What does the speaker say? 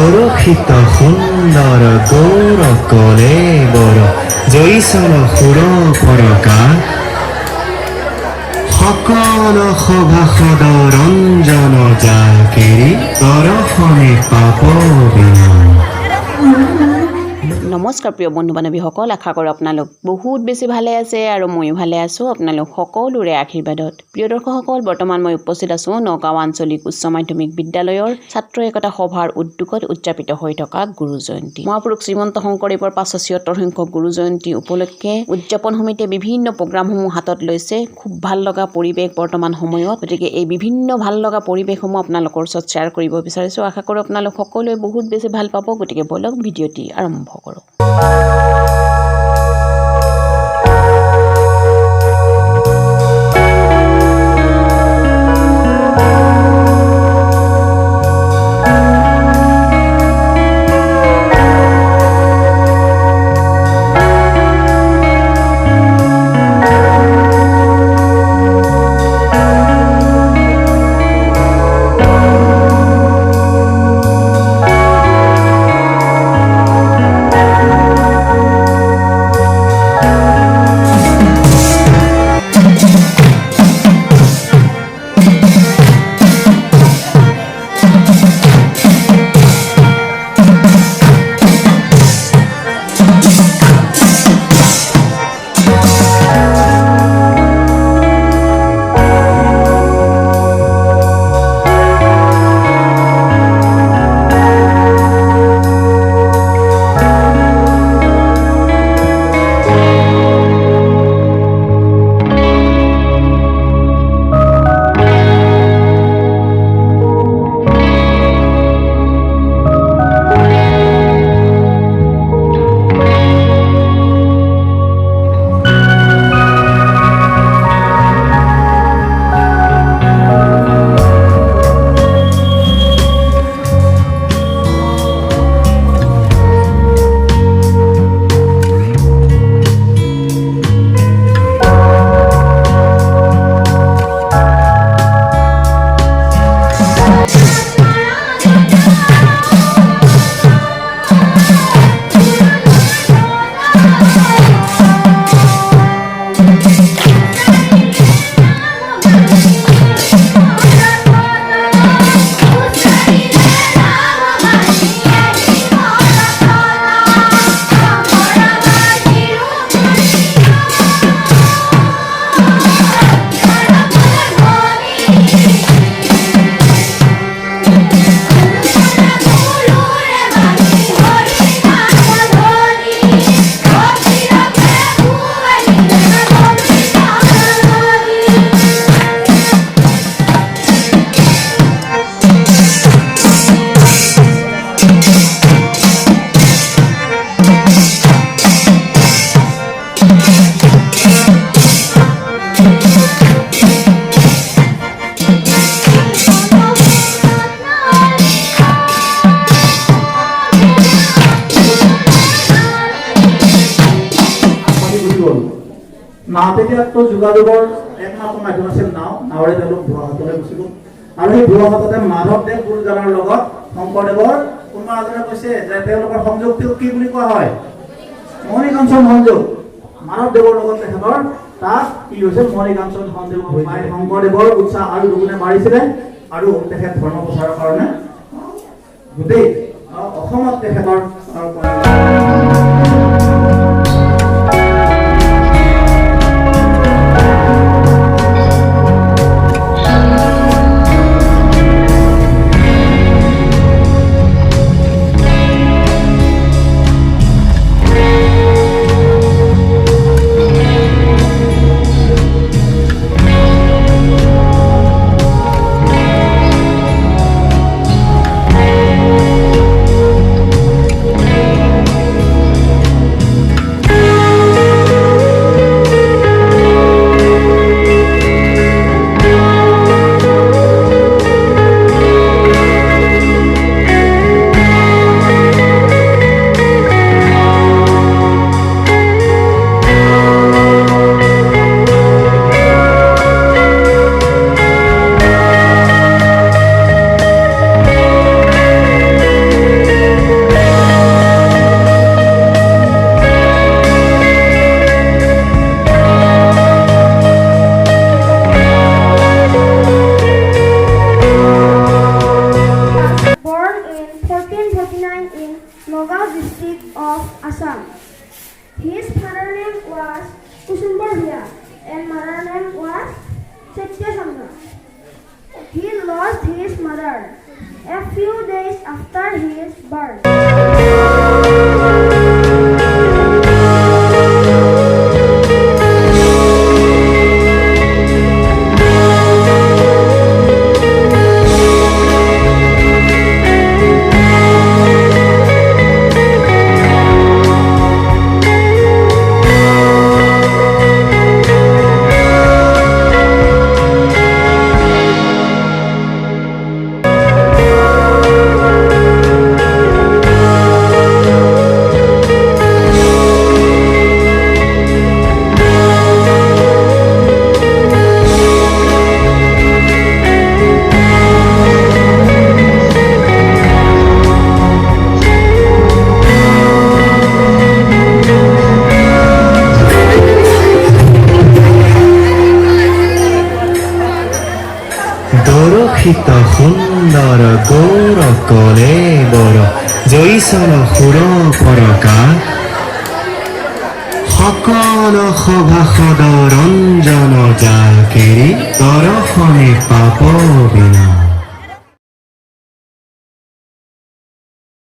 সুৰক্ষিত সুন্দৰ গৌৰ কলে বৰ জৈচৰ সুৰ পৰকা সকল সভাসদ ৰঞ্জন জাকেৰি দৰ্শনে পাপ বিনা। নমস্কাৰ প্ৰিয় বন্ধু বান্ধৱীসকল, আশা কৰোঁ আপোনালোক বহুত বেছি ভালে আছে আৰু ময়ো ভালে আছোঁ আপোনালোক সকলোৰে আশীৰ্বাদত। প্ৰিয় দৰ্শকসকল, বৰ্তমান মই উপস্থিত আছোঁ নগাঁও আঞ্চলিক উচ্চ মাধ্যমিক বিদ্যালয়ৰ ছাত্ৰ একতা সভাৰ উদ্যোগত উদযাপিত হৈ থকা গুৰু জয়ন্তী। মহাপুৰুষ শ্ৰীমন্ত শংকৰদেৱৰ 576 সংখ্যক গুৰু জয়ন্তী উপলক্ষে উদযাপন সমিতিয়ে বিভিন্ন প্ৰগ্ৰামসমূহ হাতত লৈছে। খুব ভাল লগা পৰিৱেশ বৰ্তমান সময়ত, গতিকে এই বিভিন্ন ভাল লগা পৰিৱেশসমূহ আপোনালোকৰ ওচৰত শ্বেয়াৰ কৰিব বিচাৰিছোঁ। আশা কৰোঁ আপোনালোক সকলোৱে বহুত বেছি ভাল পাব, গতিকে বলক ভিডিঅ'টি আৰম্ভ কৰোঁ। নাও তেতিয়াতো যোগাযোগৰ একমাত্ৰ মাধ্যম আছিল নাৱেৰে তেওঁলোক ভুৱাহাটলৈ গুচি গ'ল। আৰু সেই ভুৱাহাটতে মাধৱদেৱ গুৰুজনাৰ লগত শংকৰদেৱৰ কোনোবা এজনে কৈছে যে তেওঁলোকৰ সংযোগটোক কি বুলি কোৱা হয়? মণিকাঞ্চন সংযোগ। মাধৱদেৱৰ লগত তেখেতৰ তাত কি হৈছে? মণিকাঞ্চন সংযোগ হৈ শংকৰদেৱৰ উৎসাহ আৰু দুগুণে মাৰিছিলে আৰু তেখেত ধৰ্ম প্ৰচাৰৰ কাৰণে গোটেই অসমত তেখেতৰ a few days after his birth. দৰশিত সুন্দৰ গৌৰ কলে বৰ জৈচৰ সুৰ পৰকা সকল সভাসদ ৰঞ্জন জাকেৰি দৰ্শনে পাপ বিনা